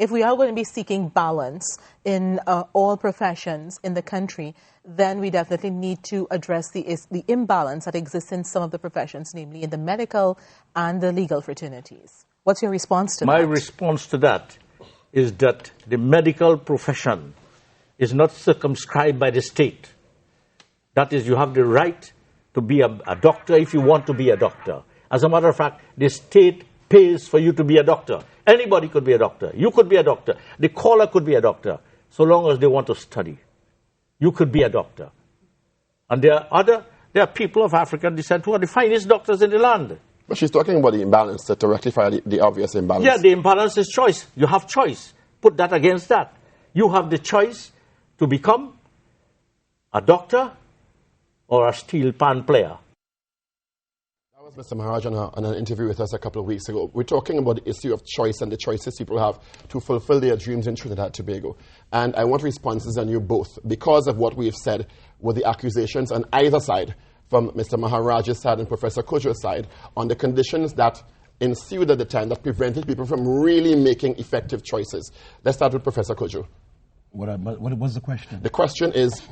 if we are going to be seeking balance in all professions in the country, then we definitely need to address the imbalance that exists in some of the professions, namely in the medical and the legal fraternities. What's your response to that? My response to that is that the medical profession is not circumscribed by the state. That is, you have the right to be a doctor if you want to be a doctor. As a matter of fact, the state pays for you to be a doctor. Anybody could be a doctor. You could be a doctor. The caller could be a doctor, so long as they want to study. You could be a doctor. And there are people of African descent who are the finest doctors in the land. But she's talking about the imbalance, to rectify the obvious imbalance. Yeah, the imbalance is choice. You have choice. Put that against that. You have the choice to become a doctor or a steel pan player. That was Mr. Maharaj on an interview with us a couple of weeks ago. We're talking about the issue of choice and the choices people have to fulfill their dreams in Trinidad and Tobago. And I want responses on you both because of what we've said with the accusations on either side, from Mr. Maharaj's side and Professor Kojo's side, on the conditions that ensued at the time that prevented people from really making effective choices. Let's start with Professor Kojo. What was the question? The question is,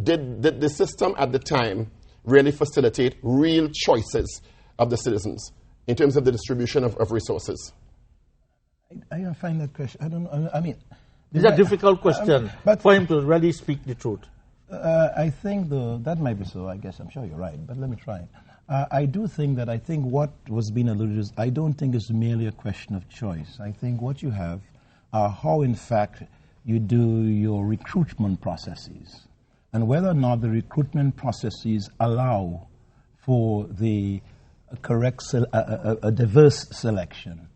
did the system at the time really facilitate real choices of the citizens in terms of the distribution of resources? I find that question, I don't know, I mean... It's a difficult question but for him to really speak the truth. I think that might be so, I guess, I'm sure you're right, but let me try. I do think what was being alluded to is, I don't think it's merely a question of choice. I think what you have are how, in fact, you do your recruitment processes, and whether or not the recruitment processes allow for the correct, a diverse selection.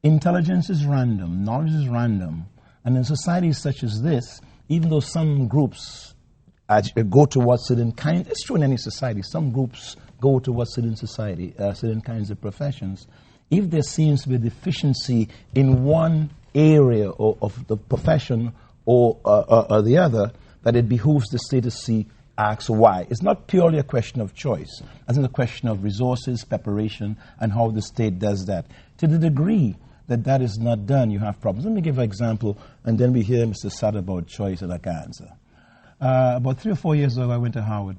Intelligence is random, knowledge is random, and in societies such as this, even though some groups go towards certain kinds, it's true in any society, some groups go towards certain kinds of professions. If there seems to be a deficiency in one area of the profession or the other, that it behooves the state to see, ask why. It's not purely a question of choice. It's a question of resources, preparation, and how the state does that. To the degree that is not done, you have problems. Let me give an example, and then we hear Mr. Sad about choice and I can answer. About 3 or 4 years ago, I went to Howard.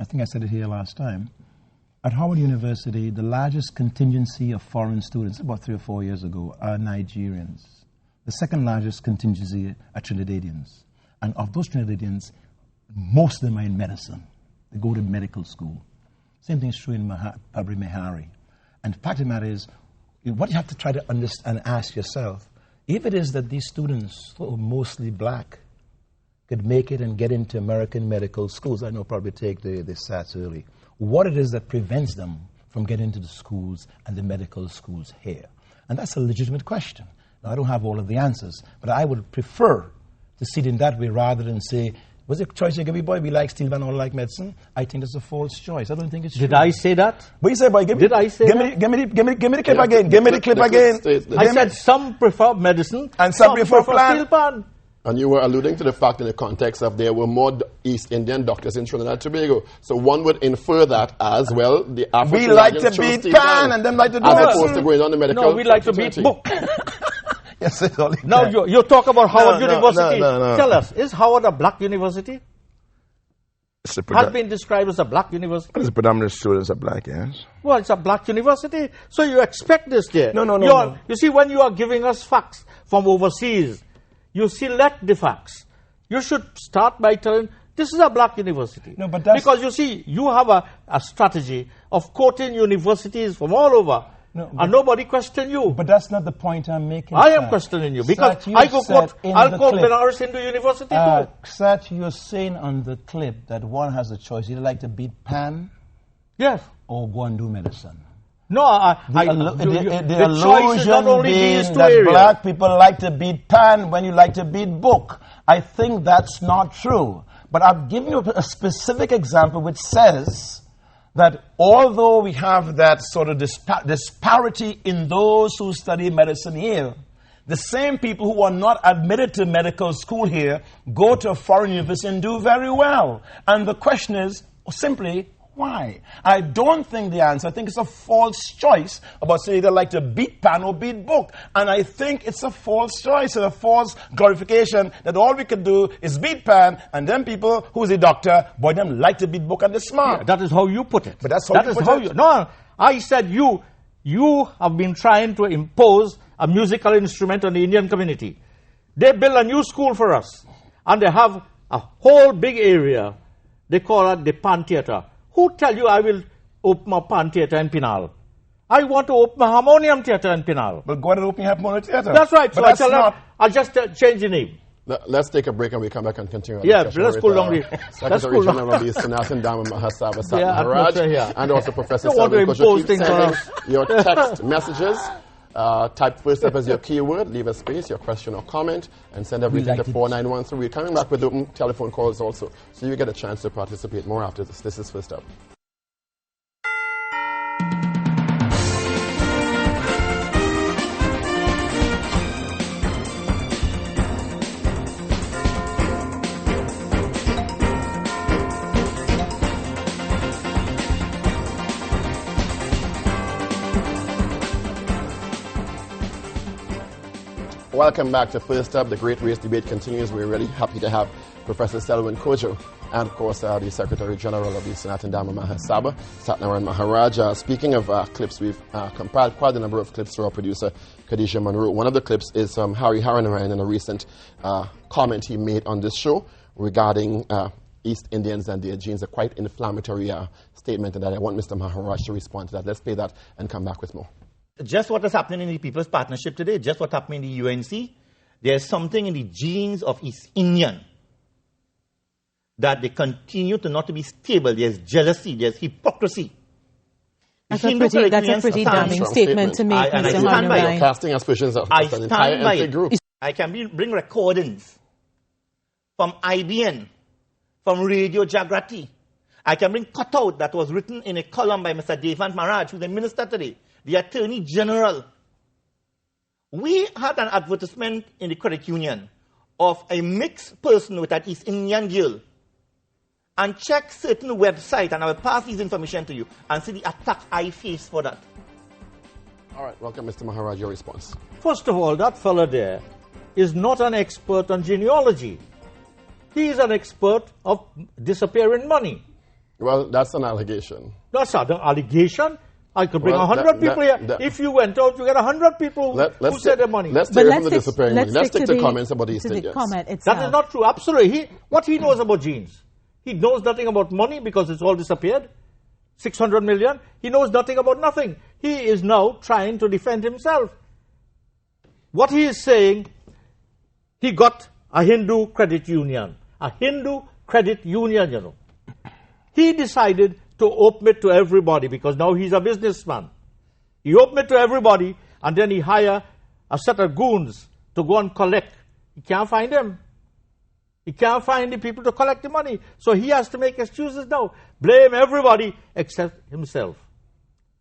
I think I said it here last time. At Howard University, the largest contingency of foreign students, about 3 or 4 years ago, are Nigerians. The second largest contingency are Trinidadians. And of those Trinidadians, most of them are in medicine. They go to medical school. Same thing is true in Mehari. And the fact of the matter is, what you have to try to understand and ask yourself, if it is that these students, who are mostly black, could make it and get into American medical schools, I know probably take the SATs early, what it is that prevents them from getting into the schools and the medical schools here? And that's a legitimate question. Now, I don't have all of the answers, but I would prefer to see it in that way rather than say, was it a choice you give me, boy? We like steel band or like medicine. I think it's a false choice. I don't think it's true. Did I say that? What you say, boy? Did I say that? Give me the clip again. Give me the clip again. I said some prefer medicine and some prefer steel band. And you were alluding to the fact in the context of there were more East Indian doctors in Trinidad and Tobago. So one would infer that as well. The African we like to beat pan and them like to do as opposed to going on the medical. No, we like to beat book. Yes, it's only now you talk about Howard University. No. Tell us, is Howard a black university? Has been described as a black university. The predominant students are black, yes. Well, it's a black university, so you expect this there. No. You see, when you are giving us facts from overseas, you select the facts. You should start by telling, this is a black university. No, but that's... Because you see, you have a strategy of quoting universities from all over. No, and nobody question you. But that's not the point I'm making. I am questioning you because I go quote, I'll quote Benares Hindu University too. Sat, you're saying on the clip that one has a choice. You'd like to beat pan, yes, or go and do medicine. No, the choice is not only these two areas. Black people like to beat pan when you like to beat book. I think that's not true. But I've given you a specific example which says that although we have that sort of disparity in those who study medicine here, the same people who are not admitted to medical school here go to a foreign university and do very well. And the question is simply, Why? I don't think the answer, I think it's a false choice about saying they like to beat pan or beat book. And I think it's a false choice, a false glorification that all we can do is beat pan, and then people who's a doctor, boy, them like to beat book and they're smart. Yeah, that is how you put it. But that's how you put it. No, I said you have been trying to impose a musical instrument on the Indian community. They build a new school for us, and they have a whole big area. They call it the Pan Theatre. Who tell you I will open a Pan Theatre in Pinal? I want to open a harmonium theatre in Pinal. But go ahead and open your harmonium theatre. That's right. But So I'll just change the name. Let's take a break and we come back and continue. Yeah, let's cool down the. Secretary General of the Sanatan Dama Mahasaba Sat Maharaj, and also Professor Selwyn Kojo. Keep sending your text messages. Type first up as your keyword, leave a space, your question or comment, and send everything to 4913. We're coming back with open telephone calls also, so you get a chance to participate more after this. This is First Up. Welcome back to First Up. The Great Race Debate continues. We're really happy to have Professor Selwyn Kojo and, of course, the Secretary General of the Sanatan Dama Mahasaba, Satnaran Maharaj. Speaking of clips, we've compiled quite a number of clips for our producer, Khadijah Monroe. One of the clips is Harry Haranarayan in a recent comment he made on this show regarding East Indians and their genes, a quite inflammatory statement, and that I want Mr. Maharaj to respond to that. Let's play that and come back with more. Just what is happening in the People's Partnership today, just what happened in the UNC, there's something in the genes of East Indian that they continue to not to be stable. There's jealousy, there's hypocrisy. That's a pretty damning statement to make, Mr. Haranarayan. Casting aspersions of an entire ethnic group. I can bring recordings from IBN, from Radio Jagrati. I can bring cutout that was written in a column by Mr. Devant Maharaj, who's the minister today, the Attorney General. We had an advertisement in the credit union of a mixed person with that East Indian girl. And check certain website, and I will pass this information to you, and see the attack I face for that. All right, welcome, Mr. Maharaj, your response. First of all, that fellow there is not an expert on genealogy. He is an expert of disappearing money. Well, that's an allegation. That's not an allegation. I could bring 100 people here. If you went out, you get 100 people who said their money. Let's take from the disappearing money. Let's stick to comments about East Indians. That is not true. Absolutely. What he knows about genes. He knows nothing about money because it's all disappeared. 600 million. He knows nothing about nothing. He is now trying to defend himself. What he is saying, he got a Hindu credit union. A Hindu credit union, you know. He decided to open it to everybody because now he's a businessman. He opened it to everybody and then he hired a set of goons to go and collect. He can't find them. He can't find the people to collect the money. So he has to make excuses now. Blame everybody except himself.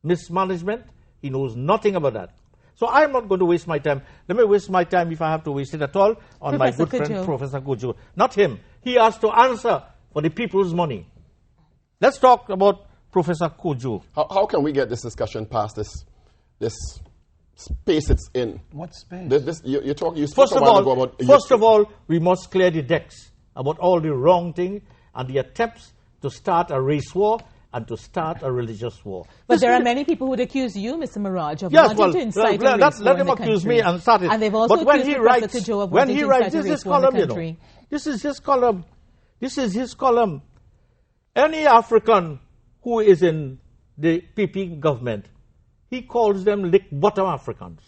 Mismanagement, he knows nothing about that. So I'm not going to waste my time. Let me waste my time, if I have to waste it at all, on my good friend, Professor Kojo. Not him. He has to answer for the people's money. Let's talk about Professor Kojo. How can we get this discussion past this space it's in? What space? First of all, we must clear the decks about all the wrong things and the attempts to start a race war and to start a religious war. But there are many people who would accuse you, Mr. Maharaj, of wanting to incite a race war let them accuse me and start it. And they've also accused Professor Kojo of wanting to incite a race war in the country. This is his column. This is his column. Any African who is in the PP government, he calls them lick-bottom Africans.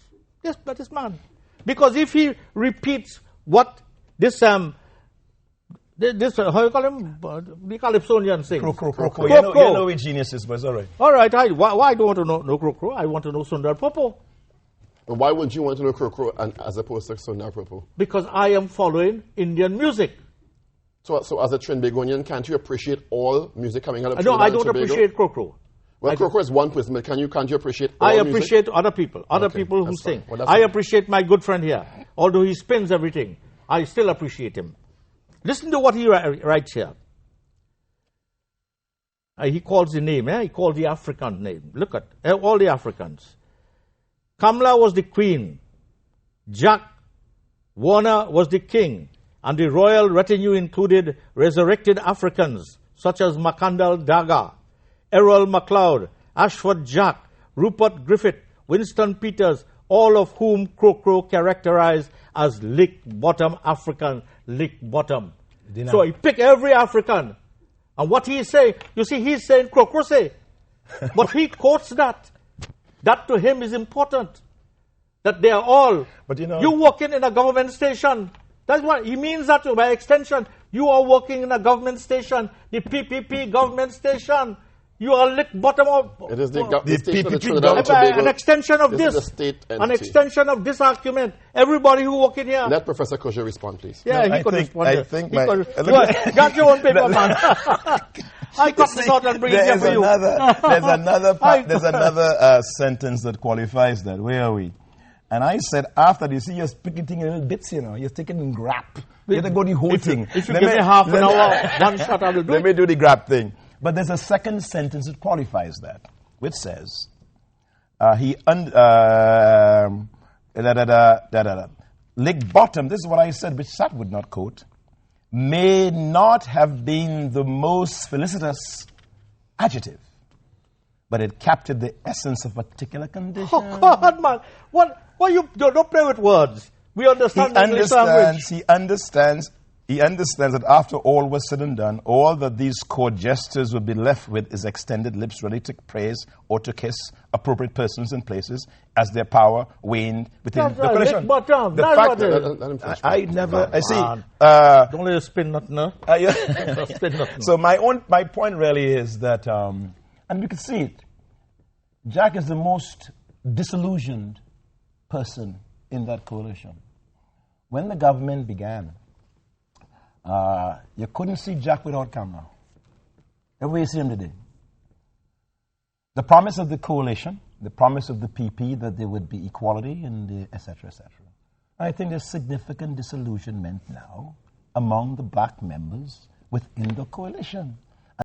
Yes, but this man. Because if he repeats what this how you call him? The Calypsonian sings. Crow. You know we geniuses, but it's all right. All right. Why do I want to know Crow? I want to know Sundar Popo. But why would you want to know Crow as opposed to Sundar Popo? Because I am following Indian music. So as a Trinbagonian, can't you appreciate all music coming out of Trinidad? No, I don't appreciate Crow. Well, Crow is one person, but can't you appreciate all I music? appreciate other people who sing. Well, I appreciate my good friend here. Although he spins everything, I still appreciate him. Listen to what he writes here. He calls the name, he called the African name. Look at all the Africans. Kamla was the queen. Jack Warner was the king. And the royal retinue included resurrected Africans such as Macandal Daga, Errol MacLeod, Ashford Jack, Rupert Griffith, Winston Peters, all of whom Crow characterized as lick-bottom African, lick-bottom. So he picked every African. And what he say, you see, he's saying Crow say. But he quotes that. That to him is important. That they are all. But you working in a government station. That's what he means. That by extension, you are working in a government station, the PPP government station. You are lick bottom of. It is the station of PPP Trinidad and Tobago. An extension of This is the state entity. An extension of this argument. Everybody who work in here. Let Professor Kosher respond, please. Yeah, No, he could respond. I think my... Got your own paper, man. I cut this out and bring it here for you. There's another sentence that qualifies that. Where are we? And I said, after this, you're speaking in little bits, You're taking in grab. You have to go the whole thing. If you give me half an hour, one shot, I will do Let it. me do the grab thing. But there's a second sentence that qualifies that, which says, Lick bottom, this is what I said, which Sat would not quote, may not have been the most felicitous adjective, but it captured the essence of a particular condition. Oh, God, man. What you don't play with words. We understand English language. He understands that after all was said and done, all that these court jesters would be left with is extended lips ready to praise or to kiss appropriate persons and places as their power waned within the collection. Don't let it spin nothing, no? Spin nothing. So my point really is that, and we can see it, Jack is the most disillusioned person in that coalition. When the government began, you couldn't see Jack without camera. Everywhere you see him today. The promise of the coalition, the promise of the PP that there would be equality and etc., etc. I think there's significant disillusionment now among the black members within the coalition.